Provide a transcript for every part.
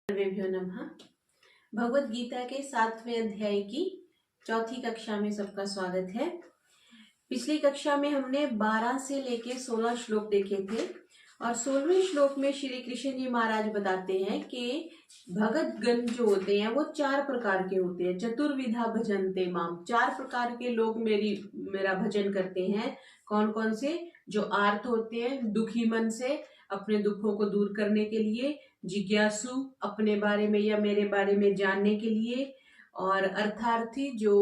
सर्वेभ्यो नमः। भगवत गीता के 7वें अध्याय की चौथी कक्षा में सबका स्वागत है। पिछली कक्षा में हमने 12 से लेके 16 श्लोक देखे थे और 16वें श्लोक में श्री कृष्ण जी महाराज बताते हैं कि भगत गण जो होते हैं वो 4 प्रकार के होते हैं। चतुर्विधा भजन्ते माम, 4 प्रकार के लोग मेरा भजन करते हैं। कौन कौन से? जो आर्त होते हैं, दुखी मन से अपने दुखों को दूर करने के लिए, जिज्ञासु अपने बारे में या मेरे बारे में जानने के लिए, और अर्थार्थी जो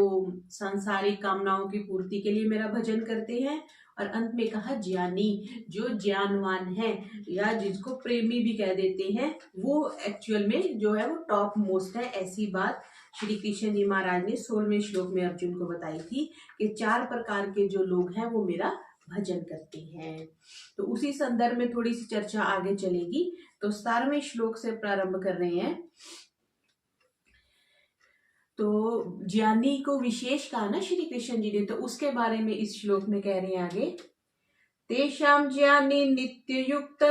सांसारिक कामनाओं की पूर्ति के लिए मेरा भजन करते हैं, और अंत में कहा ज्ञानी, जो ज्ञानवान है या जिसको प्रेमी भी कह देते हैं, वो एक्चुअल में जो है वो टॉप मोस्ट है। ऐसी बात श्री कृष्ण जी महाराज ने 16वें श्लोक में अर्जुन को बताई थी कि 4 प्रकार के जो लोग हैं वो मेरा भजन करते हैं। तो उसी संदर्भ में थोड़ी सी चर्चा आगे चलेगी। तो 17वें श्लोक से प्रारंभ कर रहे हैं। तो ज्ञानी को विशेष कहा ना श्री कृष्ण जी ने, तो उसके बारे में इस श्लोक में कह रहे हैं आगे। तेषां ज्ञानी नित्य युक्त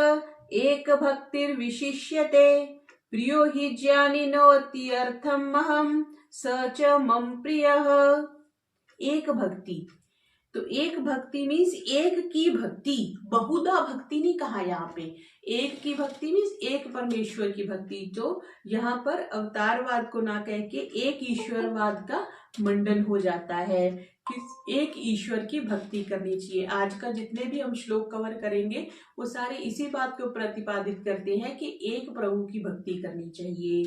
एक भक्तिर विशिष्यते, प्रियो हि ज्ञानिनो अति अर्थम महम स च मम प्रियः। एक भक्ति, तो एक भक्ति मीन्स एक की भक्ति, बहुधा भक्ति नहीं कहा यहाँ पे। एक की भक्ति मीन्स एक परमेश्वर की भक्ति। तो यहाँ पर अवतारवाद को ना कह के एक ईश्वरवाद का मंडन हो जाता है कि एक ईश्वर की भक्ति करनी चाहिए। आज का जितने भी हम श्लोक कवर करेंगे वो सारे इसी बात को प्रतिपादित करते हैं कि एक प्रभु की भक्ति करनी चाहिए।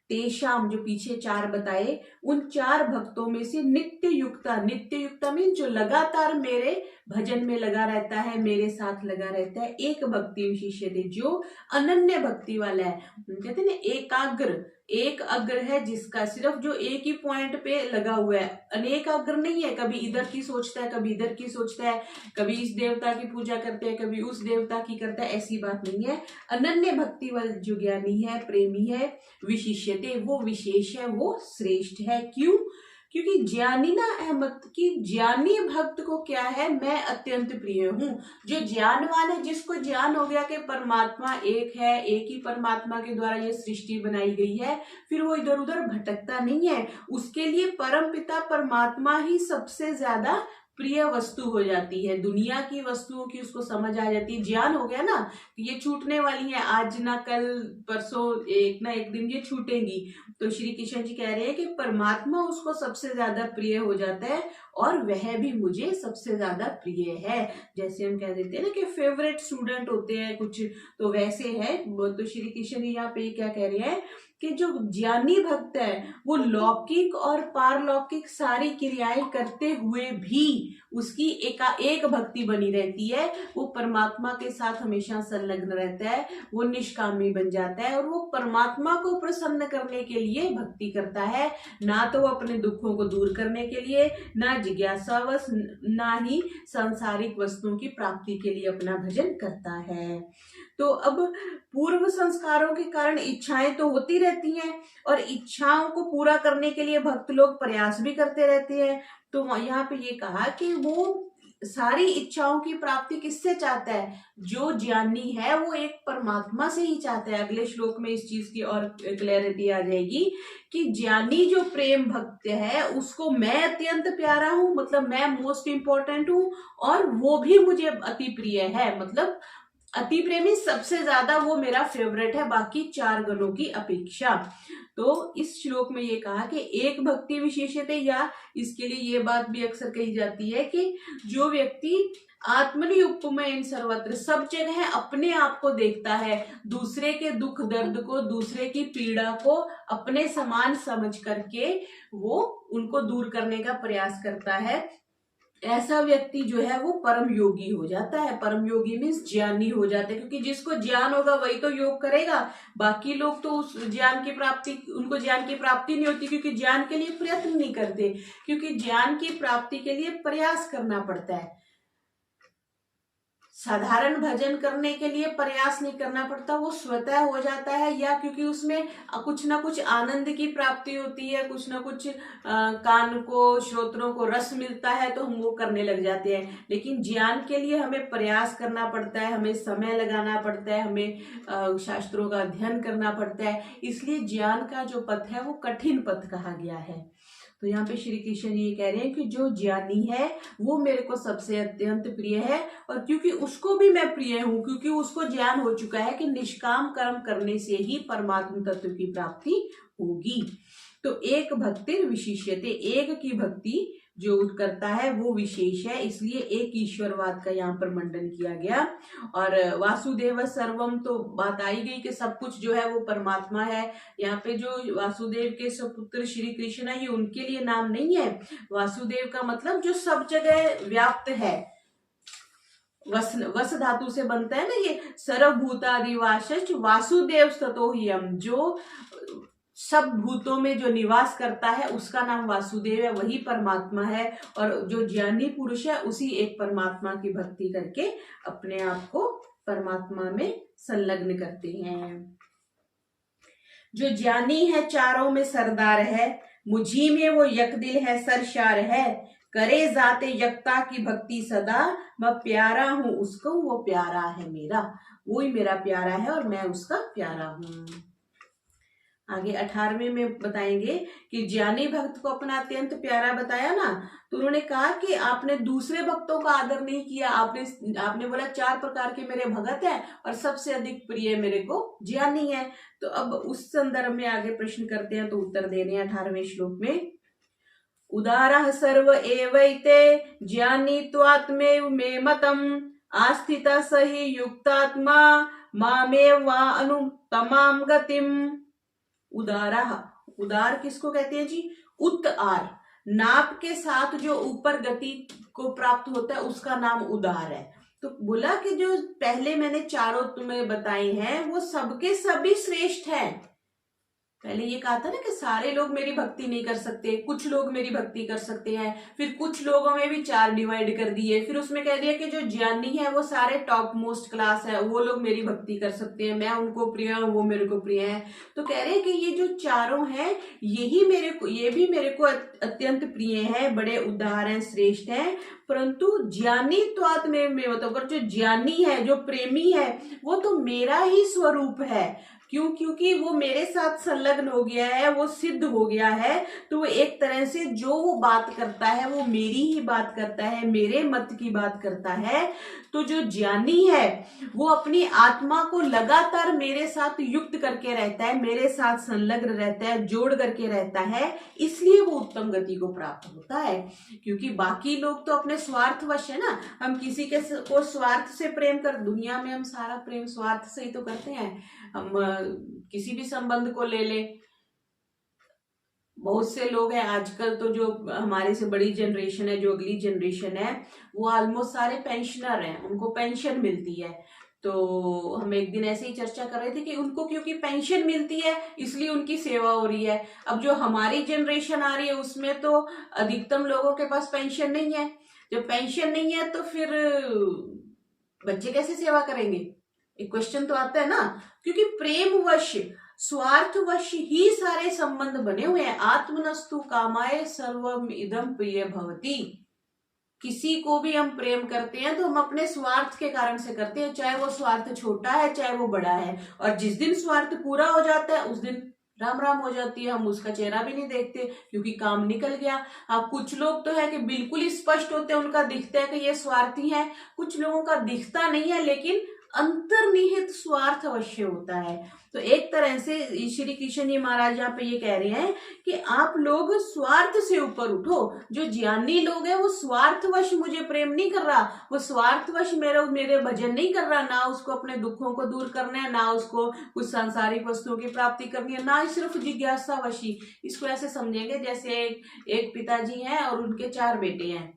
तेषाम, जो पीछे 4 बताए, उन 4 भक्तों में से नित्य युक्ता, नित्य युक्ता मीन जो लगातार मेरे भजन में लगा रहता है, मेरे साथ लगा रहता है। एक भक्ति विशेष, जो अनन्य भक्ति वाला है। कहते हैं ना एकाग्र, एक अग्र है जिसका सिर्फ जो एक ही पॉइंट पे लगा हुआ है, अनेक अग्र नहीं है। कभी इधर की सोचता है, कभी इधर की सोचता है, कभी इस देवता की पूजा करते हैं, कभी उस देवता की करता है, ऐसी बात नहीं है। अनन्य भक्ति वाला जो ज्ञानी है, प्रेमी है, विशिष्यते, वो विशेष है, वो श्रेष्ठ है। क्यों? क्योंकि ज्ञानी ना अहमद की, ज्ञानी भक्त को क्या है, मैं अत्यंत प्रिय हूँ। जो ज्ञानवान है, जिसको ज्ञान हो गया कि परमात्मा एक है, एक ही परमात्मा के द्वारा ये सृष्टि बनाई गई है, फिर वो इधर उधर भटकता नहीं है। उसके लिए परम पिता परमात्मा ही सबसे ज्यादा प्रिय वस्तु हो जाती है। दुनिया की वस्तुओं की उसको समझ आ जाती है। ज्ञान हो गया ना, ये छूटने वाली है, आज ना कल परसों एक ना एक दिन ये छूटेंगी। तो श्री कृष्ण जी कह रहे हैं कि परमात्मा उसको सबसे ज्यादा प्रिय हो जाता है और वह भी मुझे सबसे ज्यादा प्रिय है। जैसे हम कह देते हैं ना कि फेवरेट स्टूडेंट होते हैं कुछ, तो वैसे है। तो श्री कृष्ण जी यहाँ पे क्या कह रहे हैं कि जो ज्ञानी भक्त है वो लौकिक और पारलौकिक सारी क्रियाएं करते हुए भी उसकी एक भक्ति बनी रहती है। वो परमात्मा के साथ हमेशा संलग्न रहता है, वो निष्कामी बन जाता है और वो परमात्मा को प्रसन्न करने के लिए भक्ति करता है। ना तो वो अपने दुखों को दूर करने के लिए, ना जिज्ञासावश, ना ही सांसारिक वस्तुओं की प्राप्ति के लिए अपना भजन करता है। तो अब पूर्व संस्कारों के कारण इच्छाएं तो होती रहती हैं और इच्छाओं को पूरा करने के लिए भक्त लोग प्रयास भी करते रहते हैं। तो यहाँ पे ये कहा कि वो सारी इच्छाओं की प्राप्ति किससे चाहता है? जो ज्ञानी है वो एक परमात्मा से ही चाहता है। अगले श्लोक में इस चीज की और क्लैरिटी आ जाएगी कि ज्ञानी जो प्रेम भक्त है उसको मैं अत्यंत प्यारा हूं, मतलब मैं मोस्ट इंपॉर्टेंट हूं, और वो भी मुझे अति प्रिय है। मतलब अति प्रेमी सबसे ज्यादा वो मेरा फेवरेट है बाकी 4 गणों की अपेक्षा। तो इस श्लोक में ये कहा कि एक भक्ति विशेषते, या इसके लिए ये बात भी अक्सर कही जाती है कि जो व्यक्ति आत्मनि उपमेन सर्वत्र, सब जगह अपने आप को देखता है, दूसरे के दुख दर्द को, दूसरे की पीड़ा को अपने समान समझ करके वो उनको दूर करने का प्रयास करता है, ऐसा व्यक्ति जो है वो परम योगी हो जाता है। परम योगी मीन्स ज्ञानी हो जाता है, क्योंकि जिसको ज्ञान होगा वही तो योग करेगा। बाकी लोग तो उस ज्ञान की प्राप्ति, उनको ज्ञान की प्राप्ति नहीं होती, क्योंकि ज्ञान के लिए प्रयत्न नहीं करते, क्योंकि ज्ञान की प्राप्ति के लिए प्रयास करना पड़ता है। साधारण भजन करने के लिए प्रयास नहीं करना पड़ता, वो स्वतः हो जाता है, या क्योंकि उसमें कुछ ना कुछ आनंद की प्राप्ति होती है, कुछ ना कुछ कान को, श्रोत्रों को रस मिलता है, तो हम वो करने लग जाते हैं। लेकिन ज्ञान के लिए हमें प्रयास करना पड़ता है, हमें समय लगाना पड़ता है, हमें शास्त्रों का अध्ययन करना पड़ता है। इसलिए ज्ञान का जो पथ है वो कठिन पथ कहा गया है। तो यहाँ पे श्री कृष्ण ये कह रहे हैं कि जो ज्ञानी है वो मेरे को सबसे अत्यंत प्रिय है, और क्योंकि उसको भी मैं प्रिय हूं, क्योंकि उसको ज्ञान हो चुका है कि निष्काम कर्म करने से ही परमात्म तत्व की प्राप्ति होगी। तो एक भक्ति विशिष्यते, एक की भक्ति जो करता है वो विशेष है, इसलिए एक ईश्वरवाद का यहाँ पर मंडन किया गया। और वासुदेव सर्वम, तो बात आई गई कि सब कुछ जो है वो परमात्मा है। यहाँ पे जो वासुदेव के सुपुत्र श्री कृष्ण है, ये उनके लिए नाम नहीं है। वासुदेव का मतलब जो सब जगह व्याप्त है, वस धातु से बनता है ना ये, सर्वभूतादिवासश्च वासुदेव ततो ही हम, जो सब भूतों में जो निवास करता है उसका नाम वासुदेव है, वही परमात्मा है। और जो ज्ञानी पुरुष है उसी एक परमात्मा की भक्ति करके अपने आप को परमात्मा में संलग्न करते हैं। जो ज्ञानी है चारों में सरदार है, मुझी में वो यक दिल है सरशार है, करे जाते यकता की भक्ति सदा, मैं प्यारा हूं उसको वो प्यारा है मेरा, वो ही मेरा प्यारा है और मैं उसका प्यारा हूं। आगे 18वें में बताएंगे कि ज्ञानी भक्त को अपना अत्यंत प्यारा बताया ना, तो उन्होंने कहा कि आपने दूसरे भक्तों का आदर नहीं किया, आपने बोला 4 प्रकार के मेरे भगत हैं और सबसे अधिक प्रिय मेरे को ज्ञानी है। तो अब उस संदर्भ में आगे प्रश्न करते हैं, तो उत्तर दे रहे हैं 18वें श्लोक में, उदारः सर्व एवैते ज्ञानी त्वात्मेव मे मतम, आस्थिता सही युक्तात्मा मामेव वा अनुत्तमाम गतिम। उदारा, उदार किसको कहते हैं जी? उत आर, नाप के साथ जो ऊपर गति को प्राप्त होता है उसका नाम उदार है। तो बोला कि जो पहले मैंने चारों तुम्हें बताए हैं वो सबके सभी श्रेष्ठ हैं। पहले ये कहा था ना कि सारे लोग मेरी भक्ति नहीं कर सकते, कुछ लोग मेरी भक्ति कर सकते हैं, फिर कुछ लोगों में भी 4 डिवाइड कर दिए, फिर उसमें कह दिया कि जो ज्ञानी है वो सारे टॉप मोस्ट क्लास है, वो लोग मेरी भक्ति कर सकते हैं, मैं उनको प्रिय हूं, वो मेरे को प्रिय है। तो कह रहे हैं कि ये जो चारों हैं ये भी मेरे को अत्यंत प्रिय है, बड़े उदार हैं, श्रेष्ठ हैं, परंतु ज्ञानी त्वात् में मतलब जो ज्ञानी है, जो प्रेमी है, वो तो मेरा ही स्वरूप है। क्यों? क्योंकि वो मेरे साथ संलग्न हो गया है, वो सिद्ध हो गया है, तो वो एक तरह से जो वो बात करता है वो मेरी ही बात करता है, मेरे मत की बात करता है। तो जो ज्ञानी है वो अपनी आत्मा को लगातार मेरे साथ युक्त करके रहता है, मेरे साथ संलग्न रहता है, जोड़ करके रहता है, इसलिए वो उत्तम गति को प्राप्त होता है। क्योंकि बाकी लोग तो अपने स्वार्थवश है ना, हम किसी के को स्वार्थ से प्रेम कर, दुनिया में हम सारा प्रेम स्वार्थ से ही तो करते हैं। हम किसी भी संबंध को ले ले, बहुत से लोग हैं आजकल, तो जो हमारे से बड़ी जनरेशन है, जो अगली जनरेशन है, वो ऑलमोस्ट सारे पेंशनर हैं, उनको पेंशन मिलती है। तो हम एक दिन ऐसे ही चर्चा कर रहे थे कि उनको क्योंकि पेंशन मिलती है इसलिए उनकी सेवा हो रही है। अब जो हमारी जनरेशन आ रही है उसमें तो अधिकतम लोगों के पास पेंशन नहीं है। जब पेंशन नहीं है तो फिर बच्चे कैसे सेवा करेंगे? एक क्वेश्चन तो आता है ना, क्योंकि प्रेमवश, स्वार्थवश ही सारे संबंध बने हुए हैं। आत्मनस्तु कामाय सर्वम इदम प्रिय भवति। किसी को भी हम प्रेम करते हैं तो हम अपने स्वार्थ के कारण से करते हैं, चाहे वो स्वार्थ छोटा है चाहे वो बड़ा है। और जिस दिन स्वार्थ पूरा हो जाता है उस दिन राम राम हो जाती है, हम उसका चेहरा भी नहीं देखते क्योंकि काम निकल गया। हाँ, कुछ लोग तो है कि बिल्कुल स्पष्ट होते हैं, उनका दिखता है कि ये स्वार्थी है, कुछ लोगों का दिखता नहीं है लेकिन अंतर्निहित स्वार्थ अवश्य होता है। तो एक तरह से श्री कृष्ण जी महाराज यहाँ पे ये कह रहे हैं कि आप लोग स्वार्थ से ऊपर उठो। जो ज्ञानी लोग हैं वो स्वार्थवश मुझे प्रेम नहीं कर रहा, वो स्वार्थवश मेरे भजन नहीं कर रहा, ना उसको अपने दुखों को दूर करना है, ना उसको कुछ सांसारिक वस्तुओं की प्राप्ति करनी है, ना सिर्फ जिज्ञासावशी। इसको ऐसे समझेंगे जैसे एक पिताजी हैं और उनके 4 बेटे हैं।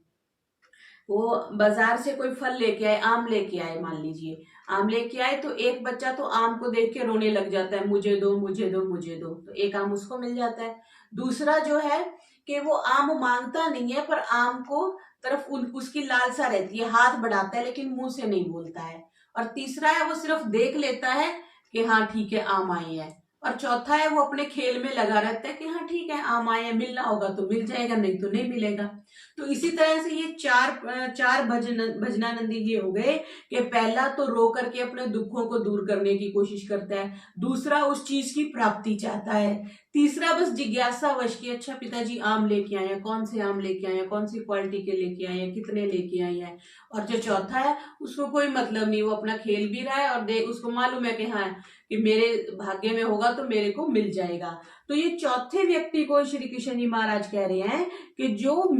वो बाजार से कोई फल लेके आए, आम लेके आए, मान लीजिए आम लेके आए, तो एक बच्चा तो आम को देख के रोने लग जाता है, मुझे दो मुझे दो मुझे दो, तो एक आम उसको मिल जाता है। दूसरा जो है कि वो आम मांगता नहीं है पर आम को तरफ उसकी लालसा रहती है, हाथ बढ़ाता है लेकिन मुंह से नहीं बोलता है। और तीसरा है वो सिर्फ देख लेता है कि हाँ ठीक है आम आई है। और चौथा है वो अपने खेल में लगा रहता है कि हाँ ठीक है आम आए, मिलना होगा तो मिल जाएगा, नहीं तो नहीं मिलेगा। तो इसी तरह से ये चार भजनानंदी ये हो गए कि पहला तो रो करके अपने दुखों को दूर करने की कोशिश करता है, दूसरा उस चीज की प्राप्ति चाहता है, तीसरा बस जिज्ञासा वश की अच्छा पिताजी आम लेके आए हैं, कौन से आम लेके आए हैं, कौन सी क्वालिटी के लेके आए हैं, कितने लेके आए हैं। और जो चौथा है उसको कोई मतलब नहीं, वो अपना खेल भी रहा है और उसको मालूम है कि हाँ कि मेरे भाग्य में होगा तो मेरे को मिल जाएगा। तो ये चौथे व्यक्ति को श्री कृष्ण जी महाराज कह रहे हैं कि जो वो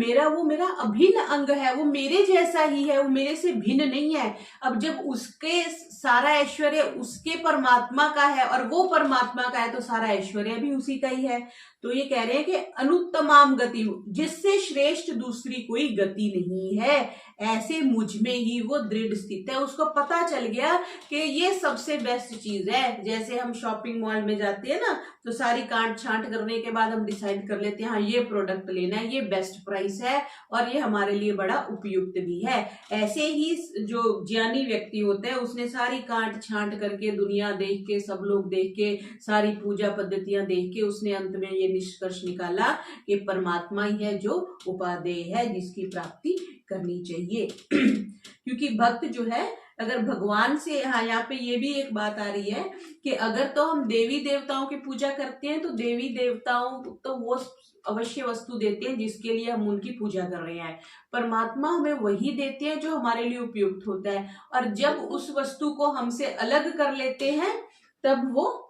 मेरा अभिन्न अंग है, वो मेरे जैसा ही है, वो मेरे से भिन्न नहीं है। अब जब उसके सारा ऐश्वर्य उसके परमात्मा का है और वो परमात्मा का है तो सारा ऐश्वर्य भी उसी का ही है। तो ये कह रहे हैं कि अनुत्तमाम गति, जिससे श्रेष्ठ दूसरी कोई गति नहीं है, ऐसे मुझ में ही वो दृढ़ स्थित है। उसको पता चल गया कि ये सबसे बेस्ट चीज है। जैसे हम शॉपिंग मॉल में जाते हैं ना, तो सारी कांट छांट करने के बाद हम डिसाइड कर लेते हैं हाँ ये प्रोडक्ट लेना है, ये बेस्ट प्राइस है और ये हमारे लिए बड़ा उपयुक्त भी है। ऐसे ही जो ज्ञानी व्यक्ति होते हैं उसने सारी कांट छांट करके, दुनिया देख के, सब लोग देख के, सारी पूजा पद्धतियां देख के उसने अंत में ये निष्कर्ष निकाला कि परमात्मा ही है जो उपादेय है, जिसकी प्राप्ति करनी चाहिए। क्योंकि भक्त जो है अगर भगवान से, हाँ यहाँ पे ये भी एक बात आ रही है कि अगर तो हम देवी देवताओं की पूजा करते हैं तो देवी देवताओं तो वो अवश्य वस्तु देते हैं जिसके लिए हम उनकी पूजा कर रहे हैं। परमात्मा हमें वही देते हैं जो हमारे लिए उपयुक्त होता है। और जब उस वस्तु को हमसे अलग कर लेते हैं तब वो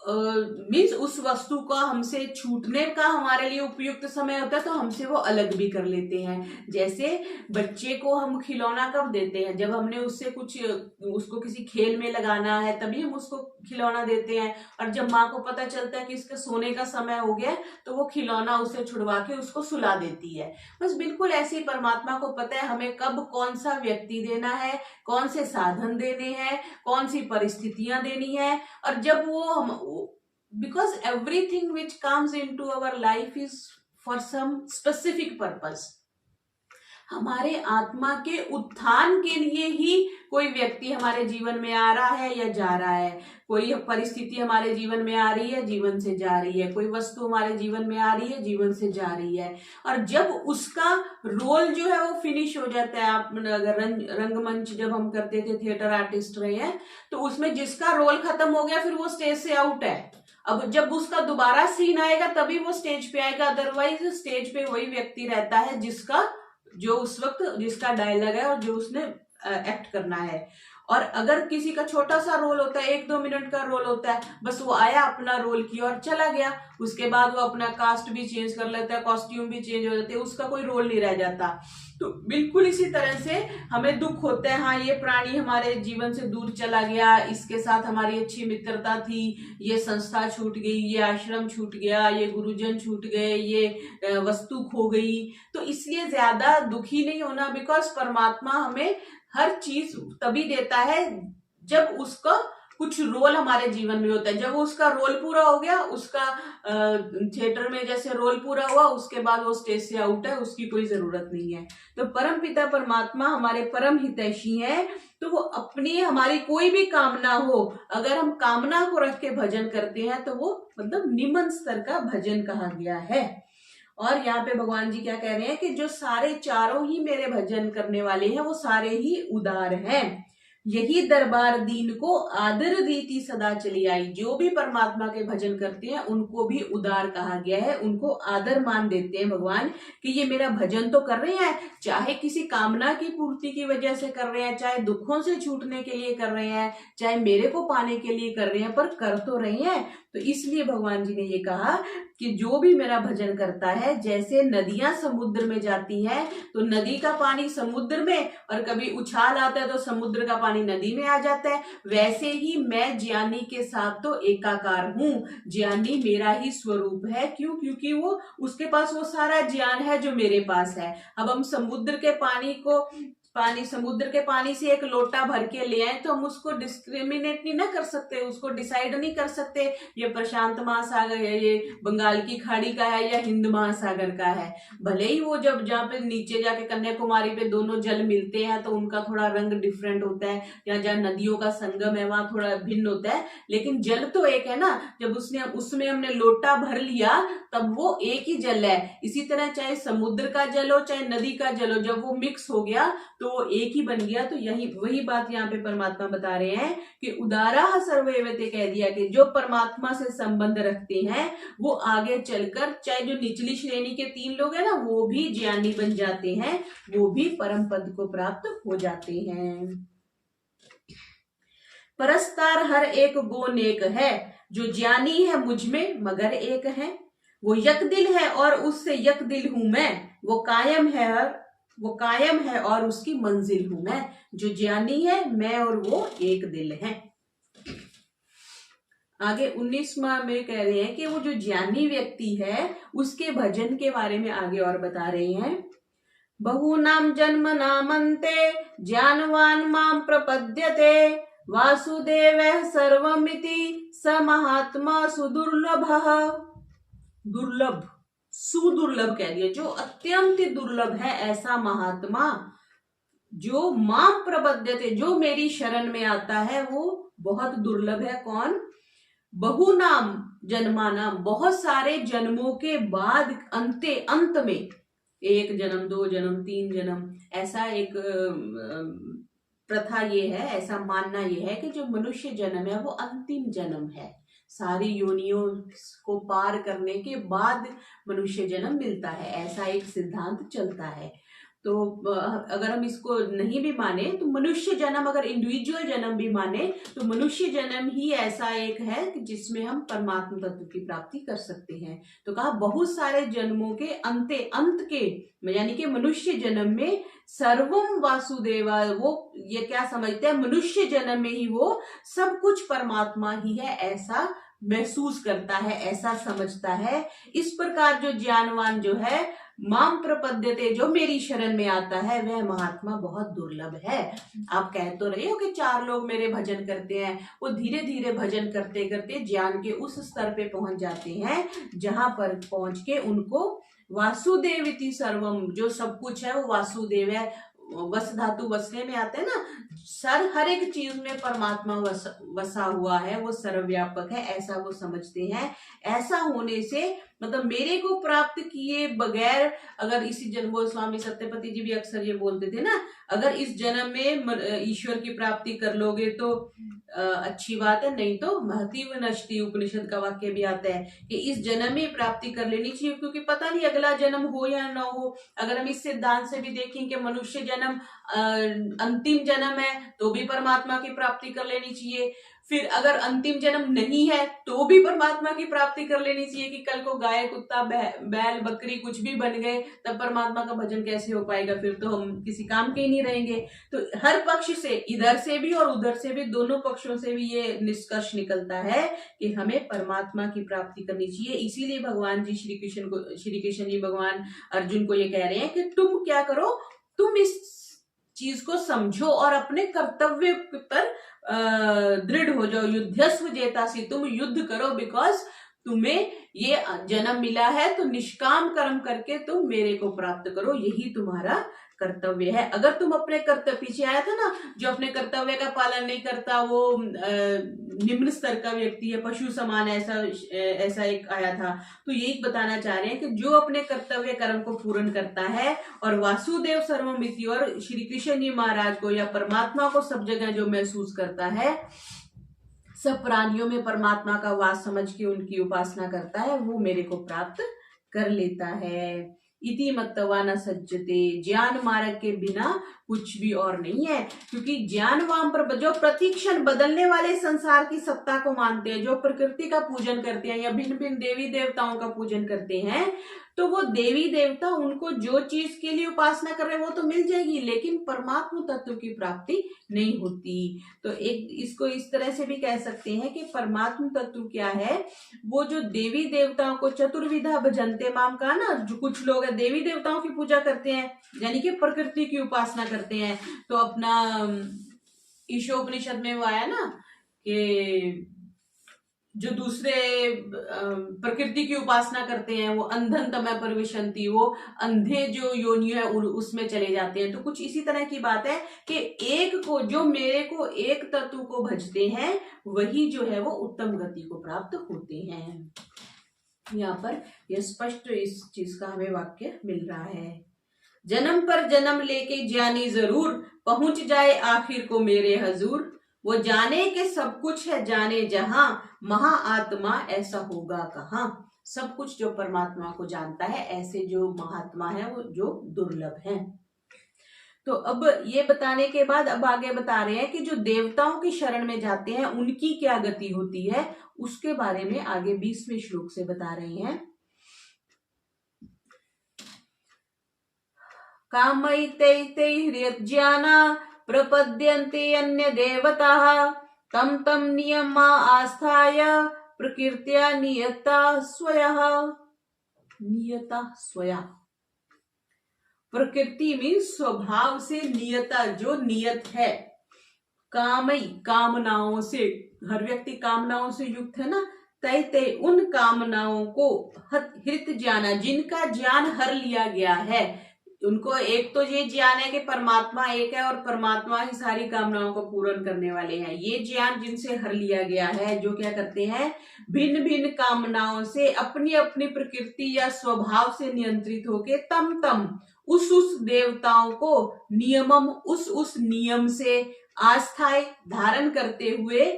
मीन्स उस वस्तु का हमसे छूटने का हमारे लिए उपयुक्त समय होता है तो हमसे वो अलग भी कर लेते हैं। जैसे बच्चे को हम खिलौना कब देते हैं, जब हमने उससे कुछ, उसको किसी खेल में लगाना है तभी हम उसको खिलौना देते हैं। और जब माँ को पता चलता है कि इसका सोने का समय हो गया तो वो खिलौना उसे छुड़वा के उसको सुला देती है। बस बिल्कुल ऐसे ही परमात्मा को पता है हमें कब कौन सा व्यक्ति देना है, कौन से साधन देने हैं, कौन सी परिस्थितियां देनी है। और जब वो हम, because everything which comes into our life is for some specific purpose, हमारे आत्मा के उत्थान के लिए ही कोई व्यक्ति हमारे जीवन में आ रहा है या जा रहा है, कोई परिस्थिति हमारे जीवन में आ रही है, जीवन से जा रही है, कोई वस्तु हमारे जीवन में आ रही है, जीवन से जा रही है। और जब उसका रोल जो है वो फिनिश हो जाता है, आप अगर रंगमंच जब हम करते थे, थिएटर आर्टिस्ट रहे हैं, तो उसमें जिसका रोल खत्म हो गया फिर वो स्टेज से आउट है। अब जब उसका दोबारा सीन आएगा तभी वो स्टेज पे आएगा, अदरवाइज स्टेज पे वही व्यक्ति रहता है जिसका, जो उस वक्त जिसका डायलॉग है और जो उसने एक्ट करना है। और अगर किसी का छोटा सा रोल होता है, 1-2 मिनट का रोल होता है, बस वो आया, अपना रोल किया और चला गया, उसके बाद वो अपना कास्ट भी चेंज कर लेता है, कॉस्ट्यूम भी चेंज हो जाते हैं, उसका कोई रोल नहीं रह जाता। तो बिल्कुल इसी तरह से हमें दुख होता है, हाँ ये प्राणी हमारे जीवन से दूर चला गया, इसके साथ हमारी अच्छी मित्रता थी, ये संस्था छूट गई, ये आश्रम छूट गया, ये गुरुजन छूट गए, ये वस्तु खो गई। तो इसलिए ज्यादा दुखी नहीं होना, बिकॉज परमात्मा हमें हर चीज तभी देता है जब उसका कुछ रोल हमारे जीवन में होता है। जब उसका रोल पूरा हो गया, उसका थिएटर में जैसे रोल पूरा हुआ, उसके बाद वो स्टेज से आउट है, उसकी कोई जरूरत नहीं है। तो परम पिता परमात्मा हमारे परम हितैषी है, तो वो अपनी, हमारी कोई भी कामना हो, अगर हम कामना को रख के भजन करते हैं तो वो मतलब निम्न स्तर का भजन कहा गया है। और यहाँ पे भगवान जी क्या कह रहे हैं कि जो सारे चारों ही मेरे भजन करने वाले हैं वो सारे ही उदार हैं, यही दरबार दीन को आदर रीति सदा चली आई। जो भी परमात्मा के भजन करते हैं उनको भी उदार कहा गया है, उनको आदर मान देते हैं भगवान कि ये मेरा भजन तो कर रहे हैं, चाहे किसी कामना की पूर्ति की वजह से कर रहे हैं, चाहे दुखों से छूटने के लिए कर रहे हैं, चाहे मेरे को पाने के लिए कर रहे हैं, पर कर तो रहे हैं। तो इसलिए भगवान जी ने ये कहा कि जो भी मेरा भजन करता है, जैसे नदियां समुद्र में जाती हैं तो नदी का पानी समुद्र में, और कभी उछाल आता है तो समुद्र का पानी नदी में आ जाता है, वैसे ही मैं ज्ञानी के साथ तो एकाकार हूँ। ज्ञानी मेरा ही स्वरूप है। क्यों? क्योंकि वो, उसके पास वो सारा ज्ञान है जो मेरे पास है। अब हम समुद्र के पानी को पानी, समुद्र के पानी से एक लोटा भर के ले आए तो हम उसको डिस्क्रिमिनेट नहीं ना कर सकते, उसको डिसाइड नहीं कर सकते ये प्रशांत महासागर है, ये बंगाल की खाड़ी का है या हिंद महासागर का है। भले ही वो जब जहाँ पे नीचे जाके कन्याकुमारी पे दोनों जल मिलते हैं तो उनका थोड़ा रंग डिफरेंट होता है, या जहाँ नदियों का संगम है वहां थोड़ा भिन्न होता है, लेकिन जल तो एक है ना। जब उसमें हमने लोटा भर लिया तब वो एक ही जल है। इसी तरह चाहे समुद्र का जल हो चाहे नदी का जल हो, जब वो मिक्स हो गया तो वो एक ही बन गया। तो यही वही बात यहाँ पे परमात्मा बता रहे हैं कि उदारा सर्वैवते कह दिया कि जो परमात्मा से संबंध रखते हैं वो आगे चलकर चाहे जो निचली श्रेणी के 3 लोग हैं ना वो भी ज्ञानी बन जाते हैं, वो भी परम पद को प्राप्त हो जाते हैं। परस्तार हर एक गो नेक है, जो ज्ञानी है मुझ में मगर एक है। वो यक दिल है और उससे यक दिल हूं मैं, वो कायम है और उसकी मंजिल हूं मैं। जो ज्ञानी है मैं और वो एक दिल है। आगे 19वां में कह रहे हैं कि वो जो ज्ञानी व्यक्ति है उसके भजन के बारे में आगे और बता रहे हैं। बहुनाम जन्म नामन्ते ज्ञानवान माम प्रपद्यते, वासुदेवः सर्वमिति स महात्मा सुदुर्लभः। दुर्लभ, सुदुर्लभ कह दिया, जो अत्यंत दुर्लभ है ऐसा महात्मा, जो माम प्रपद्यते, जो मेरी शरण में आता है वो बहुत दुर्लभ है। कौन? बहुनाम जन्मानाम, बहुत सारे जन्मों के बाद अंत में 1 जन्म 2 जन्म 3 जन्म, ऐसा एक प्रथा ये है, ऐसा मानना ये है कि जो मनुष्य जन्म है वो अंतिम जन्म है। सारी योनियों को पार करने के बाद मनुष्य जन्म मिलता है, ऐसा एक सिद्धांत चलता है। तो अगर हम इसको नहीं भी माने तो मनुष्य जन्म, अगर इंडिविजुअल जन्म भी माने तो मनुष्य जन्म ही ऐसा एक है कि जिसमें हम परमात्मा तत्व की प्राप्ति कर सकते हैं। तो कहा बहुत सारे जन्मों के अंत के यानी कि मनुष्य जन्म में सर्वम वासुदेवा, वो ये क्या समझते हैं, मनुष्य जन्म में ही वो सब कुछ परमात्मा ही है ऐसा महसूस करता है, ऐसा समझता है। इस प्रकार जो ज्ञानवान जो है माम प्रपद्यते, जो मेरी शरण में आता है वह महात्मा बहुत दुर्लभ है। आप कह तो रहे हो कि 4 लोग मेरे भजन करते हैं, वो धीरे धीरे भजन करते करते ज्ञान के उस स्तर पे पहुंच जाते हैं जहां पर पहुंच के उनको वासुदेविति सर्वम, जो सब कुछ है वो वासुदेव है। वस धातु वसने में आते हैं ना, हर एक चीज में परमात्मा वसा हुआ है, वो सर्वव्यापक है ऐसा वो समझते हैं। ऐसा होने से मतलब मेरे को प्राप्त किए बगैर, अगर इसी जन्म, वो स्वामी सत्यपति जी भी अक्सर ये बोलते थे ना, अगर इस जन्म में ईश्वर की प्राप्ति कर लोगे तो अच्छी बात है, नहीं तो महती व नष्टि, उपनिषद का वाक्य भी आता है कि इस जन्म में प्राप्ति कर लेनी चाहिए, क्योंकि पता नहीं अगला जन्म हो या ना हो। अगर हम इस सिद्धांत से भी देखें कि मनुष्य जन्म अंतिम जन्म है तो भी परमात्मा की प्राप्ति कर लेनी चाहिए, फिर अगर अंतिम जन्म नहीं है तो भी परमात्मा की प्राप्ति कर लेनी चाहिए कि कल को गाय कुत्ता बैल बकरी कुछ भी बन गए तब परमात्मा का भजन कैसे हो पाएगा, फिर तो हम किसी काम के ही नहीं रहेंगे। तो हर पक्ष से, इधर से भी और उधर से भी, दोनों पक्षों से भी ये निष्कर्ष निकलता है कि हमें परमात्मा की प्राप्ति करनी चाहिए। इसीलिए भगवान जी श्री कृष्ण जी भगवान अर्जुन को ये कह रहे हैं कि तुम क्या करो, तुम इस चीज को समझो और अपने कर्तव्य पर दृढ़ हो जाओ। युद्धस्व जेतासी, तुम युद्ध करो, बिकॉज तुम्हें ये जन्म मिला है तो निष्काम कर्म करके तुम मेरे को प्राप्त करो, यही तुम्हारा कर्तव्य है। अगर तुम अपने कर्तव्य, पीछे आया था ना, जो अपने कर्तव्य का पालन नहीं करता वो निम्न स्तर का व्यक्ति है, पशु समान, ऐसा एक आया था। तो यही बताना चाह रहे हैं कि जो अपने कर्तव्य कर्म को पूर्ण करता है और वासुदेव सर्वमिति, और श्री कृष्ण जी महाराज को या परमात्मा को सब जगह जो महसूस करता है, सब प्राणियों में परमात्मा का वास समझ के उनकी उपासना करता है, वो मेरे को प्राप्त कर लेता है। इति मत्वा न सज्जते, ज्ञान मार्ग के बिना कुछ भी और नहीं है। क्योंकि ज्ञानवान पर जो प्रतिक्षण बदलने वाले संसार की सत्ता को मानते हैं, जो प्रकृति का पूजन करते हैं या भिन्न भिन्न देवी देवताओं का पूजन करते हैं, तो वो देवी देवता उनको जो चीज के लिए उपासना कर रहे हैं वो तो मिल जाएगी, लेकिन परमात्म तत्व की प्राप्ति नहीं होती। तो एक इसको इस तरह से भी कह सकते हैं कि परमात्म तत्व क्या है, वो जो देवी देवताओं को चतुर्विधा भजन्ते माम कहा ना, जो कुछ लोग है देवी देवताओं की पूजा करते हैं यानी कि प्रकृति की उपासना करते हैं। तो अपना ईशोपनिषद में वो आया ना कि जो दूसरे प्रकृति की उपासना करते हैं वो अंधन तमय परविशन्ति, वो अंधे जो योनि है उसमें चले जाते हैं। तो कुछ इसी तरह की बात है कि एक को, जो मेरे को एक तत्व को भजते हैं वही जो है वो उत्तम गति को प्राप्त होते हैं। यहाँ पर यह स्पष्ट इस चीज का हमें वाक्य मिल रहा है। जन्म पर जन्म लेके ज्ञानी जरूर पहुंच जाए आखिर को मेरे हजूर, वो जाने के सब कुछ है जाने जहां, महाआत्मा ऐसा होगा कहाँ। सब कुछ जो परमात्मा को जानता है ऐसे जो महात्मा है वो जो दुर्लभ है। तो अब ये बताने के बाद अब आगे बता रहे हैं कि जो देवताओं की शरण में जाते हैं उनकी क्या गति होती है, उसके बारे में आगे 20वें श्लोक से बता रहे हैं। कामैतैते हृज्याना प्रपद्यन्ते अन्य देवताः, तम तम नियमा आस्थाय प्रकृत्या नियता स्वयः। नियता स्वया, प्रकृति मीन्स स्वभाव से, नियता जो नियत है, कामई कामनाओं से, हर व्यक्ति कामनाओं से युक्त है ना, तैते उन कामनाओं को, हृत ज्ञाना जिनका ज्ञान हर लिया गया है, उनको एक तो ये ज्ञान है कि परमात्मा एक है और परमात्मा ही सारी कामनाओं को पूर्ण करने वाले हैं। ये ज्ञान जिनसे हर लिया गया है, जो क्या करते हैं भिन्न भिन्न कामनाओं से अपनी अपनी प्रकृति या स्वभाव से नियंत्रित होके तम तम उस देवताओं को नियमम उस नियम से आस्थाएं धारण करते हुए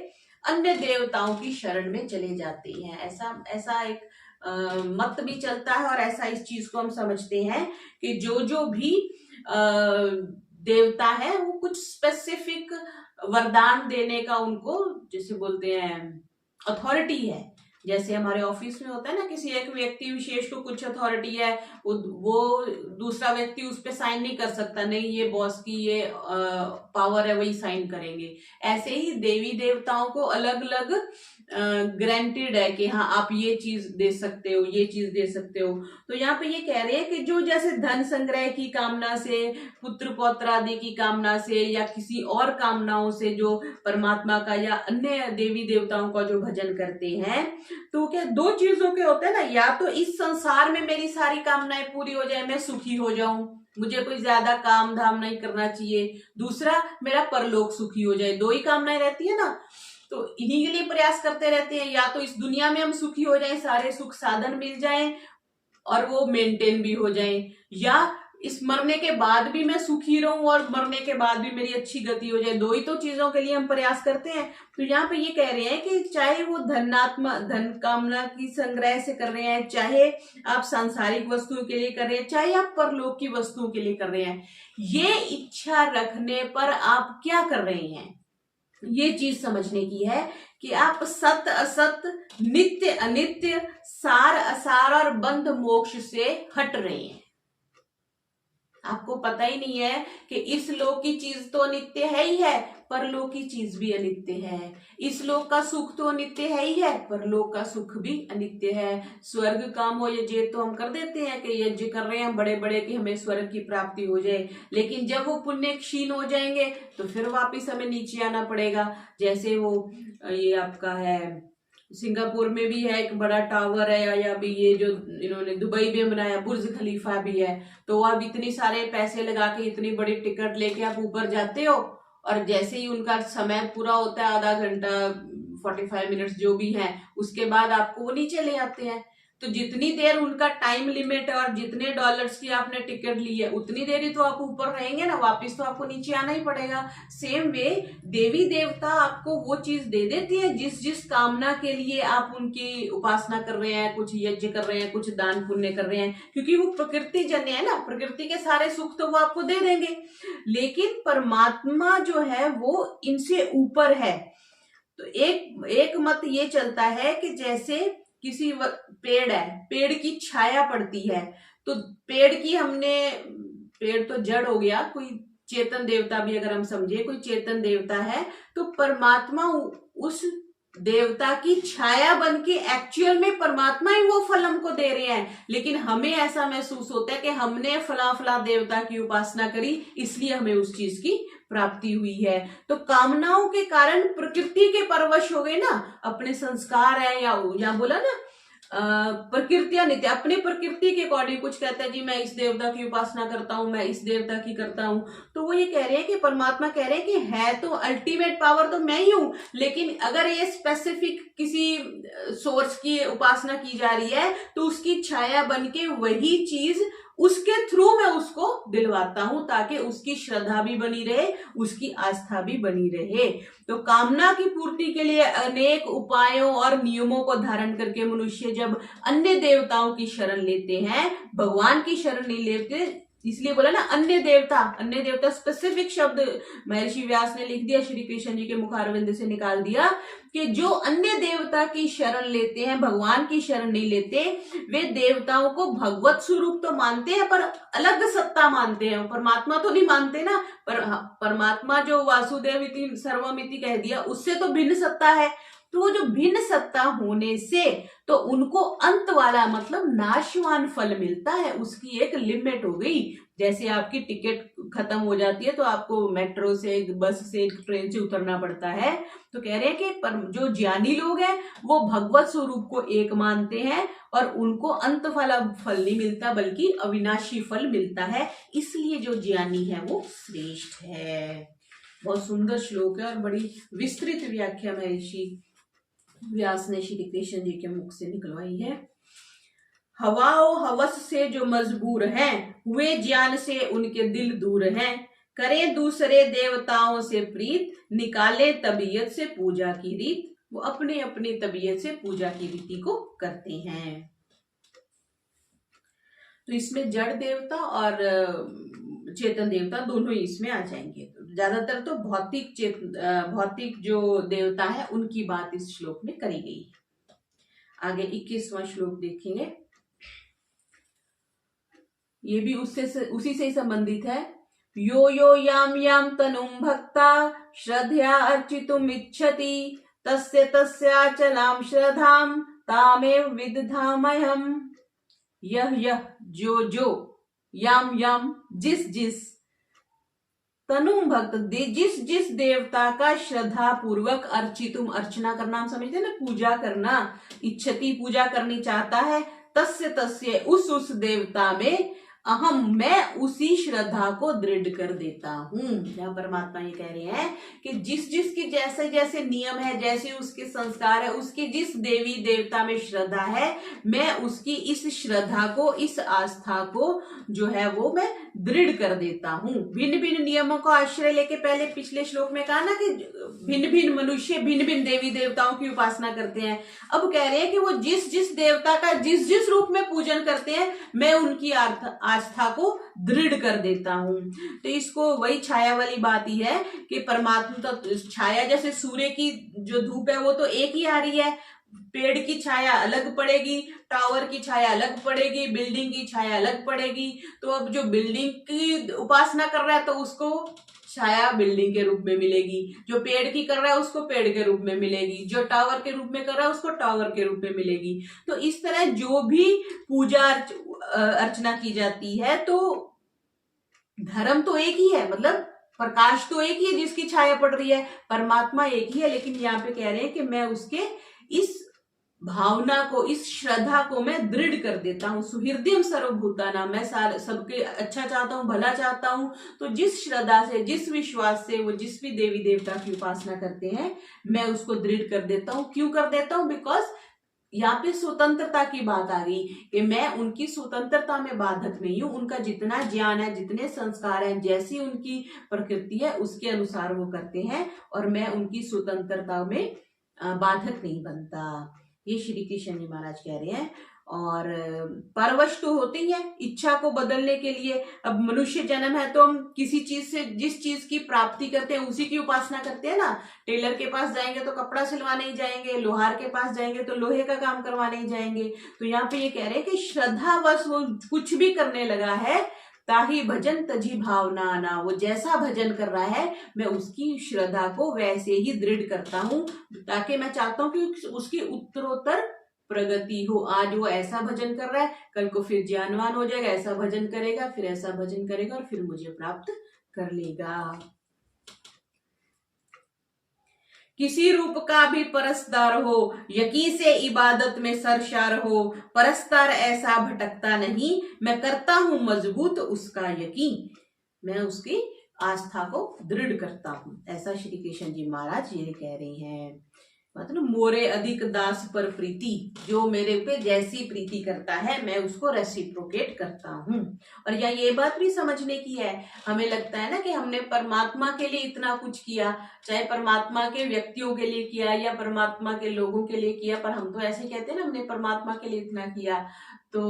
अन्य देवताओं की शरण में चले जाते हैं। ऐसा एक मत भी चलता है और ऐसा इस चीज को हम समझते हैं कि जो भी देवता है वो कुछ स्पेसिफिक वरदान देने का उनको, जैसे बोलते हैं अथॉरिटी है। जैसे हमारे ऑफिस में होता है ना, किसी एक व्यक्ति विशेष को कुछ अथॉरिटी है, वो दूसरा व्यक्ति उस पर साइन नहीं कर सकता, नहीं ये बॉस की ये पावर है वही साइन करेंगे। ऐसे ही देवी देवताओं को अलग अलग ग्रांटेड है कि हाँ आप ये चीज दे सकते हो, ये चीज दे सकते हो। तो यहाँ पे ये कह रहे हैं कि जो जैसे धन संग्रह की कामना से, पुत्र पौत्र आदि की कामना से या किसी और कामनाओं से जो परमात्मा का या अन्य देवी देवताओं का जो भजन करते हैं, तो क्या दो चीजों के होते हैं ना, या तो इस संसार में मेरी सारी कामनाएं पूरी हो जाए, मैं सुखी हो जाऊं, मुझे कोई ज्यादा काम धाम नहीं करना चाहिए, दूसरा मेरा परलोक सुखी हो जाए। दो ही कामनाएं रहती है ना, तो इन्हीं के लिए प्रयास करते रहते हैं। या तो इस दुनिया में हम सुखी हो जाएं, सारे सुख साधन मिल जाएं और वो मेंटेन भी हो जाएं, या इस मरने के बाद भी मैं सुखी रहूं और मरने के बाद भी मेरी अच्छी गति हो जाए। दो ही तो चीजों के लिए हम प्रयास करते हैं। तो यहाँ पे ये कह रहे हैं कि चाहे वो धन कामना की संग्रह से कर रहे हैं, चाहे आप सांसारिक वस्तुओं के लिए कर रहे हैं, चाहे आप परलोक की वस्तुओं के लिए कर रहे हैं, ये इच्छा रखने पर आप क्या कर रहे हैं, ये चीज समझने की है कि आप सत असत, नित्य अनित्य, सार असार और बंध मोक्ष से हट रहे हैं। आपको पता ही नहीं है कि इस लोक की चीज तो नित्य है ही है, परलोक की चीज भी अनित्य है। इस लोक का सुख तो नित्य है ही है, परलोक का सुख भी अनित्य है। स्वर्ग काम हो यज्ञ तो हम कर देते हैं कि यज्ञ कर रहे हैं बड़े बड़े कि हमें स्वर्ग की प्राप्ति हो जाए, लेकिन जब वो पुण्य क्षीण हो जाएंगे तो फिर वापिस हमें नीचे आना पड़ेगा। जैसे वो ये आपका है सिंगापुर में भी है एक बड़ा टावर है, या भी ये जो इन्होंने दुबई में बनाया बुर्ज खलीफा भी है। तो आप इतनी सारे पैसे लगा के इतनी बड़ी टिकट लेके आप ऊपर जाते हो और जैसे ही उनका समय पूरा होता है, आधा घंटा 45 मिनट्स जो भी है, उसके बाद आपको वो नीचे ले आते हैं। तो जितनी देर उनका टाइम लिमिट है और जितने डॉलर्स की आपने टिकट ली है उतनी देर ही तो आप ऊपर रहेंगे ना, वापस तो आपको नीचे आना ही पड़ेगा। सेम वे देवी देवता आपको वो चीज दे देती है जिस जिस कामना के लिए आप उनकी उपासना कर रहे हैं, कुछ यज्ञ कर रहे हैं, कुछ दान पुण्य कर रहे हैं, क्योंकि वो प्रकृति जन्य है ना, प्रकृति के सारे सुख तो वो आपको दे देंगे। लेकिन परमात्मा जो है वो इनसे ऊपर है। तो एक मत ये चलता है कि जैसे पेड़ है, पेड़ की छाया पड़ती है, तो पेड़ की पेड़ तो जड़ हो गया, कोई चेतन देवता भी अगर हम समझे, कोई चेतन देवता है, तो परमात्मा उस देवता की छाया बन के एक्चुअल में परमात्मा ही वो फल हमको दे रहे हैं, लेकिन हमें ऐसा महसूस होता है कि हमने फला फला देवता की उपासना करी, इसलिए हमें उस चीज की प्राप्ति हुई है। तो कामनाओं के कारण प्रकृति के परवश हो गए ना, अपने संस्कार है या बोला ना प्रकृतियां नित्य, अपने प्रकृति के अकॉर्डिंग कुछ कहता है जी मैं इस देवता की उपासना करता हूं, मैं इस देवता की करता हूं, तो वो ये कह रहे हैं कि परमात्मा कह रहे हैं कि है तो अल्टीमेट पावर तो मैं ही हूं, लेकिन अगर ये स्पेसिफिक किसी सोर्स की उपासना की जा रही है तो उसकी छाया बन के वही चीज उसके थ्रू मैं उसको दिलवाता हूं, ताकि उसकी श्रद्धा भी बनी रहे, उसकी आस्था भी बनी रहे। तो कामना की पूर्ति के लिए अनेक उपायों और नियमों को धारण करके मनुष्य जब अन्य देवताओं की शरण लेते हैं, भगवान की शरण नहीं लेते, इसलिए बोला ना अन्य देवता स्पेसिफिक शब्द महर्षि व्यास ने लिख दिया, श्री कृष्ण जी के मुखारविंद से निकाल दिया कि जो अन्य देवता की शरण लेते हैं, भगवान की शरण नहीं लेते, वे देवताओं को भगवत स्वरूप तो मानते हैं पर अलग सत्ता मानते हैं, परमात्मा तो नहीं मानते ना। पर परमात्मा जो वासुदेव इति सर्वम इति कह दिया, उससे तो भिन्न सत्ता है। तो वो जो भिन्न सत्ता होने से तो उनको अंत वाला मतलब नाशवान फल मिलता है, उसकी एक लिमिट हो गई। जैसे आपकी टिकट खत्म हो जाती है तो आपको मेट्रो से, बस से, ट्रेन से उतरना पड़ता है, तो कह रहे हैं कि जो ज्ञानी लोग हैं वो भगवत स्वरूप को एक मानते हैं और उनको अंत वाला फल नहीं मिलता बल्कि अविनाशी फल मिलता है, इसलिए जो ज्ञानी है वो श्रेष्ठ है। बहुत सुंदर श्लोक है और बड़ी विस्तृत व्याख्या महर्षि व्यास ने श्री कृष्ण जी के मुख से निकलवाई है। हवाओ हवस से जो मजबूर हैं, वे ज्ञान से उनके दिल दूर हैं, करें दूसरे देवताओं से प्रीत, निकाले तबीयत से पूजा की रीत। वो अपने अपनी तबीयत से पूजा की रीति को करते हैं। तो इसमें जड़ देवता और चेतन देवता दोनों ही इसमें आ जाएंगे। तो ज्यादातर तो भौतिक जो देवता है उनकी बात इस श्लोक में करी गई है। आगे 21वां श्लोक देखेंगे, ये भी उसी से संबंधित है। यो यो याम याम तनुम भक्ता श्रद्धया अर्चितुम इच्छति, तस्य तस्याचलाम श्रद्धाम तामेव विदधामयम्। यह जो याम याम जिस तनुम भक्त जिस देवता का श्रद्धा पूर्वक अर्चितुम अर्चना करना, हम समझते हैं ना पूजा करना, इच्छति पूजा करनी चाहता है, तस्य उस देवता में अहम मैं उसी श्रद्धा को दृढ़ कर देता हूं। यहां परमात्मा ये कह रहे हैं कि जिसकी जैसे जैसे नियम है, जैसे उसके संस्कार है, उसकी जिस देवी देवता में श्रद्धा है, मैं उसकी इस श्रद्धा को, इस आस्था को जो है वो मैं दृढ़ कर देता हूं। भिन्न भिन्न नियमों का आश्रय लेके, पहले पिछले श्लोक में कहा ना कि भिन्न भिन्न मनुष्य भिन्न भिन्न देवी देवताओं की उपासना करते हैं, अब कह रहे हैं कि वो जिस देवता का जिस रूप में पूजन करते हैं, मैं उनकी आस्था को दृढ़ कर देता हूं। तो इसको वही छाया वाली बात ही है कि परमात्मा तो छाया, जैसे सूर्य की जो धूप है वो तो एक ही आ रही है, पेड़ की छाया अलग पड़ेगी, टावर की छाया अलग पड़ेगी, बिल्डिंग की छाया अलग पड़ेगी। तो अब जो बिल्डिंग की उपासना कर रहा है तो उसको छाया बिल्डिंग के रूप में मिलेगी, जो पेड़ की कर रहा है उसको पेड़ के रूप में मिलेगी, जो टावर के रूप में कर रहा है उसको टावर के रूप में मिलेगी। तो इस तरह जो भी पूजा अर्चना की जाती है तो धर्म तो एक ही है, मतलब प्रकाश तो एक ही है जिसकी छाया पड़ रही है, परमात्मा एक ही है, लेकिन यहाँ पे कह रहे हैं कि मैं उसके इस भावना को, इस श्रद्धा को मैं दृढ़ कर देता हूँ। सुहृदयम सर्वभूताना, मैं सबके अच्छा चाहता हूँ, भला चाहता हूँ। तो जिस श्रद्धा से, जिस विश्वास से वो जिस भी देवी देवता की उपासना करते हैं, मैं उसको दृढ़ कर देता हूँ। क्यों कर देता हूँ? बिकॉज यहाँ पे स्वतंत्रता की बात आ गई कि मैं उनकी स्वतंत्रता में बाधक नहीं हूं। उनका जितना ज्ञान है, जितने संस्कार हैं, जैसी उनकी प्रकृति है उसके अनुसार वो करते हैं और मैं उनकी स्वतंत्रता में बाधक नहीं बनता। ये श्री कृष्ण जी महाराज कह रहे हैं। और परवश तो होते ही है इच्छा को बदलने के लिए। अब मनुष्य जन्म है तो हम किसी चीज से जिस चीज की प्राप्ति करते हैं उसी की उपासना करते हैं ना। टेलर के पास जाएंगे तो कपड़ा सिलवाने ही जाएंगे, लोहार के पास जाएंगे तो लोहे का काम करवाने ही जाएंगे। तो यहाँ पे ये कह रहे हैं कि श्रद्धावश वो कुछ भी करने लगा है, ताही भजन तजी भावना ना, वो जैसा भजन कर रहा है मैं उसकी श्रद्धा को वैसे ही दृढ़ करता हूं, ताकि मैं चाहता हूं कि उसकी उत्तरोत्तर प्रगति हो। आज वो ऐसा भजन कर रहा है, कल को फिर ज्ञानवान हो जाएगा, ऐसा भजन करेगा, फिर ऐसा भजन करेगा और फिर मुझे प्राप्त कर लेगा। किसी रूप का भी परस्तार हो, यकी से इबादत में सरशार हो, परस्तार ऐसा भटकता नहीं, मैं करता हूं मजबूत उसका यकीन, मैं उसकी आस्था को दृढ़ करता हूं। ऐसा श्री कृष्ण जी महाराज ये कह रहे हैं। मतलब मोरे अधिक दास पर प्रीति, जो मेरे पे जैसी प्रीति करता है मैं उसको रेसिप्रोकेट करता हूँ। और या ये बात भी समझने की है, हमें लगता है ना कि हमने परमात्मा के लिए इतना कुछ किया, चाहे परमात्मा के व्यक्तियों के लिए किया या परमात्मा के लोगों के लिए किया, पर हम तो ऐसे कहते हैं ना हमने परमात्मा के लिए इतना किया। तो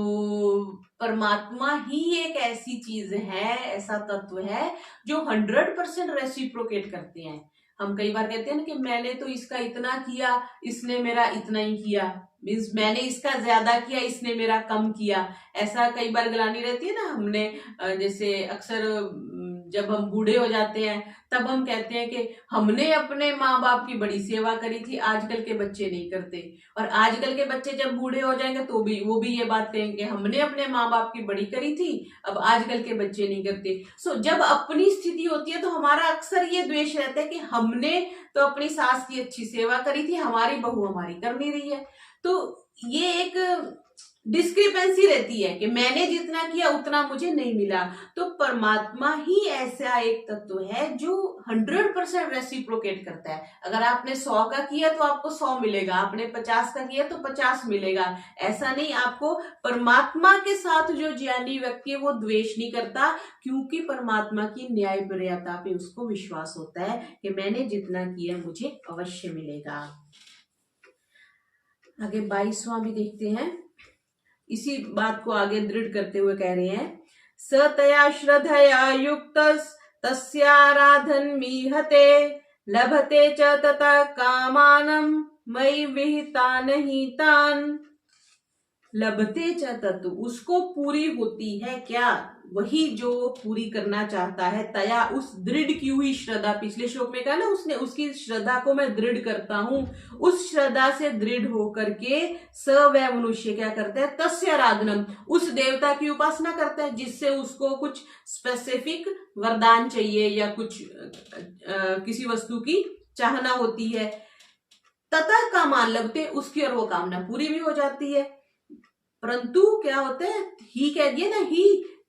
परमात्मा ही एक ऐसी चीज है, ऐसा तत्व है जो 100% रेसिप्रोकेट करते हैं। हम कई बार कहते हैं ना कि मैंने तो इसका इतना किया, इसने मेरा इतना ही किया, मीन्स मैंने इसका ज्यादा किया, इसने मेरा कम किया। ऐसा कई बार गलानी रहती है ना। हमने जैसे अक्सर जब हम बूढ़े हो जाते हैं तब हम कहते हैं कि हमने अपने माँ बाप की बड़ी सेवा करी थी, आजकल के बच्चे नहीं करते। और आजकल के बच्चे जब बूढ़े हो जाएंगे तो भी वो भी ये बात कहेंगे हमने अपने माँ बाप की बड़ी करी थी, अब आजकल के बच्चे नहीं करते। सो जब अपनी स्थिति होती है तो हमारा अक्सर ये द्वेष रहता है कि हमने तो अपनी सास की अच्छी सेवा करी थी, हमारी बहू हमारी कर नहीं रही है। तो ये एक डिस्क्रिपेंसी रहती है कि मैंने जितना किया उतना मुझे नहीं मिला। तो परमात्मा ही ऐसा एक तत्व है जो 100% रेसिप्रोकेट करता है। अगर आपने 100 का किया तो आपको 100 मिलेगा, आपने 50 का किया तो 50 मिलेगा। ऐसा नहीं, आपको परमात्मा के साथ जो ज्ञानी व्यक्ति है वो द्वेष नहीं करता, क्योंकि परमात्मा की न्यायप्रियता पे उसको विश्वास होता है कि मैंने जितना किया मुझे अवश्य मिलेगा। आगे 22वां भी देखते हैं। इसी बात को आगे दृढ़ करते हुए कह रहे हैं, सतया श्रद्धया युक्त तस्याराधन मीहते, लभते च तथा कामानम मयि विहितान ही तान। लभते च तत्, उसको पूरी होती है क्या, वही जो पूरी करना चाहता है, तया उस दृढ़ की हुई श्रद्धा। पिछले श्लोक में कहा ना उसने, उसकी श्रद्धा को मैं दृढ़ करता हूं। उस श्रद्धा से दृढ़ होकर के स वह मनुष्य क्या करता है, तस्य आराधनम, उस देवता की उपासना करता है जिससे उसको कुछ स्पेसिफिक वरदान चाहिए या कुछ किसी वस्तु की चाहना होती है। ततः का मान लगते, उसकी और वो कामना पूरी भी हो जाती है। परंतु क्या होता है, ही कह दिए ना, ही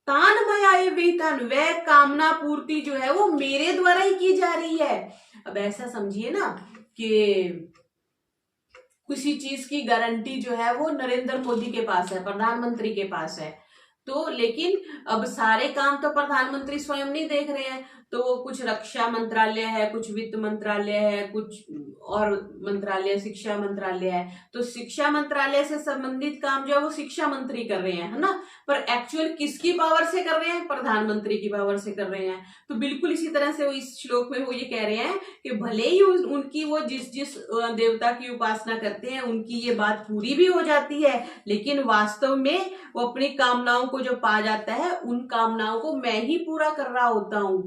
तान मयाए वेतन, वह कामना पूर्ति जो है वो मेरे द्वारा ही की जा रही है। अब ऐसा समझिए ना कि किसी चीज की गारंटी जो है वो नरेंद्र मोदी के पास है, प्रधानमंत्री के पास है, तो लेकिन अब सारे काम तो प्रधानमंत्री स्वयं नहीं देख रहे हैं। तो कुछ रक्षा मंत्रालय है, कुछ वित्त मंत्रालय है, कुछ और मंत्रालय, शिक्षा मंत्रालय है। तो शिक्षा मंत्रालय से संबंधित काम जो है वो शिक्षा मंत्री कर रहे हैं, है ना। पर एक्चुअल किसकी पावर से कर रहे हैं, प्रधानमंत्री की पावर से कर रहे हैं। तो बिल्कुल इसी तरह से वो इस श्लोक में वो ये कह रहे हैं कि भले ही उनकी वो जिस जिस देवता की उपासना करते हैं उनकी ये बात पूरी भी हो जाती है, लेकिन वास्तव में वो अपनी कामनाओं को जो पा जाता है उन कामनाओं को मैं ही पूरा कर रहा होता हूं।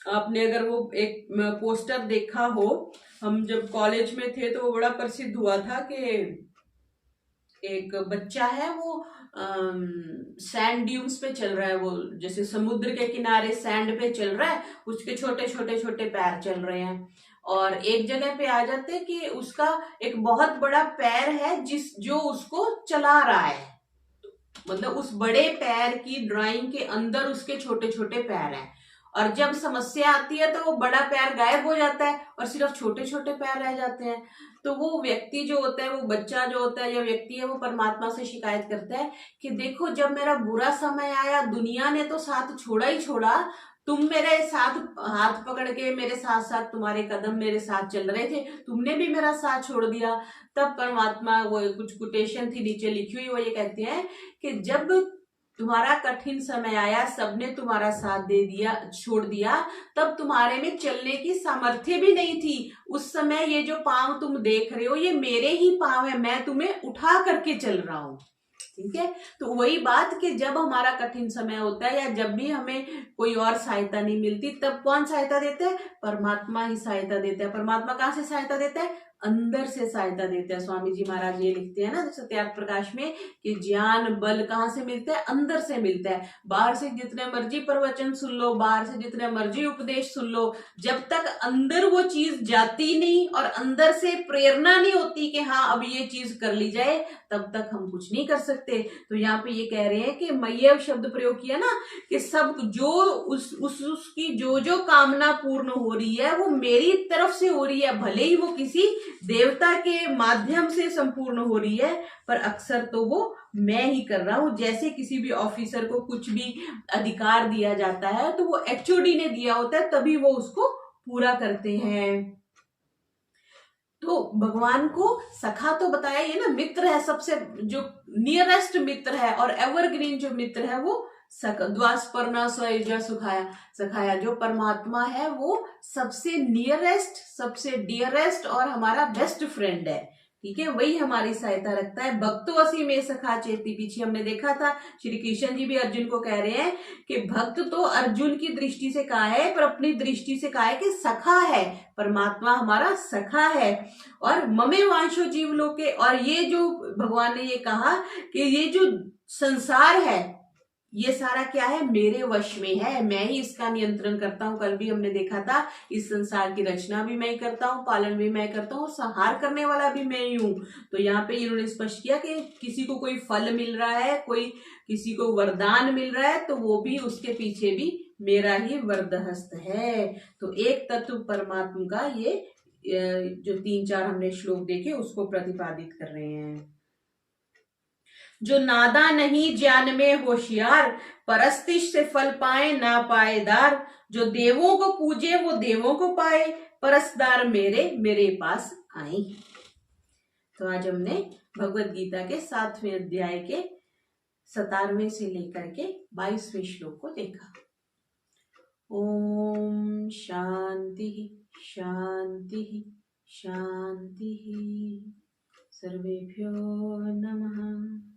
आपने अगर वो एक पोस्टर देखा हो, हम जब कॉलेज में थे तो वो बड़ा प्रसिद्ध हुआ था कि एक बच्चा है वो सैंड ड्यून्स पे चल रहा है, वो जैसे समुद्र के किनारे सैंड पे चल रहा है, उसके छोटे छोटे छोटे पैर चल रहे हैं। और एक जगह पे आ जाते हैं कि उसका एक बहुत बड़ा पैर है जो उसको चला रहा है, मतलब उस बड़े पैर की ड्राइंग के अंदर उसके छोटे छोटे पैर हैं। और जब समस्या आती है तो वो बड़ा पैर गायब हो जाता है और सिर्फ छोटे छोटे पैर रह जाते हैं। तो वो व्यक्ति जो होता है, वो बच्चा जो होता है या व्यक्ति है, वो परमात्मा से शिकायत करता है कि देखो जब मेरा बुरा समय आया दुनिया ने तो साथ छोड़ा ही छोड़ा, तुम मेरे साथ हाथ पकड़ के मेरे साथ साथ तुम्हारे कदम मेरे साथ चल रहे थे, तुमने भी मेरा साथ छोड़ दिया। तब परमात्मा, वो कुछ कोटेशन थी नीचे लिखी हुई, वो ये कहते हैं कि जब तुम्हारा कठिन समय आया, सबने तुम्हारा साथ दे दिया, छोड़ दिया, तब तुम्हारे में चलने की सामर्थ्य भी नहीं थी। उस समय ये जो पांव तुम देख रहे हो, ये मेरे ही पांव है, मैं तुम्हें उठा करके चल रहा हूं। ठीक है, तो वही बात कि जब हमारा कठिन समय होता है या जब भी हमें कोई और सहायता नहीं मिलती, तब कौन सहायता देता है? परमात्मा ही सहायता देता है। परमात्मा कहाँ से सहायता देता है? अंदर से सहायता देता है। स्वामी जी महाराज ये लिखते हैं ना सत्यार्थ प्रकाश में कि ज्ञान बल कहाँ से मिलता है? अंदर से मिलता है। बाहर से जितने मर्जी प्रवचन सुन लो, बाहर से जितने मर्जी उपदेश सुन लो, जब तक अंदर वो चीज जाती नहीं और अंदर से प्रेरणा नहीं होती कि हाँ अब ये चीज कर ली जाए, तब तक हम कुछ नहीं कर सकते। तो यहाँ पे ये कह रहे हैं कि मय्यव शब्द प्रयोग किया ना, कि सब जो उसकी जो जो कामना पूर्ण हो रही है वो मेरी तरफ से हो रही है, भले ही वो किसी देवता के माध्यम से संपूर्ण हो रही है, पर अक्सर तो वो मैं ही कर रहा हूं। जैसे किसी भी ऑफिसर को कुछ भी अधिकार दिया जाता है तो वो एचओडी ने दिया होता है, तभी वो उसको पूरा करते हैं। तो भगवान को सखा तो बताया, ये ना मित्र है, सबसे जो नियरेस्ट मित्र है और एवरग्रीन जो मित्र है वो द्वासपर्णा स्वयुजा सुखाया सखाया, जो परमात्मा है वो सबसे नियरेस्ट, सबसे डियरेस्ट और हमारा बेस्ट फ्रेंड है। ठीक है, वही हमारी सहायता रखता है। भक्तो असी में सखा चेती, पीछे हमने देखा था श्री कृष्ण जी भी अर्जुन को कह रहे हैं कि भक्त तो अर्जुन की दृष्टि से कहा है, पर अपनी दृष्टि से कहा है कि सखा है, परमात्मा हमारा सखा है। और ममे वांशो जीवलोके, और ये जो भगवान ने ये कहा कि ये जो संसार है ये सारा क्या है? मेरे वश में है, मैं ही इसका नियंत्रण करता हूं। कल भी हमने देखा था इस संसार की रचना भी मैं ही करता हूं, पालन भी मैं करता हूं, संहार करने वाला भी मैं ही हूं। तो यहाँ पे इन्होंने स्पष्ट किया कि किसी को कोई फल मिल रहा है, कोई किसी को वरदान मिल रहा है, तो वो भी उसके पीछे भी मेरा ही वरदहस्त है। तो एक तत्व परमात्मा का ये जो 3-4 हमने श्लोक देखे उसको प्रतिपादित कर रहे हैं। जो नादा नहीं ज्ञान में होशियार, परस्तिश से फल पाए ना पाएदार। जो देवों को पूजे वो देवों को पाए, परसदार मेरे मेरे पास आए। तो आज हमने भगवत गीता के 7वें अध्याय के 17वें से लेकर के 22वें श्लोक को देखा। ओम शांति शांति शांति। सर्वेभ्यो नमः।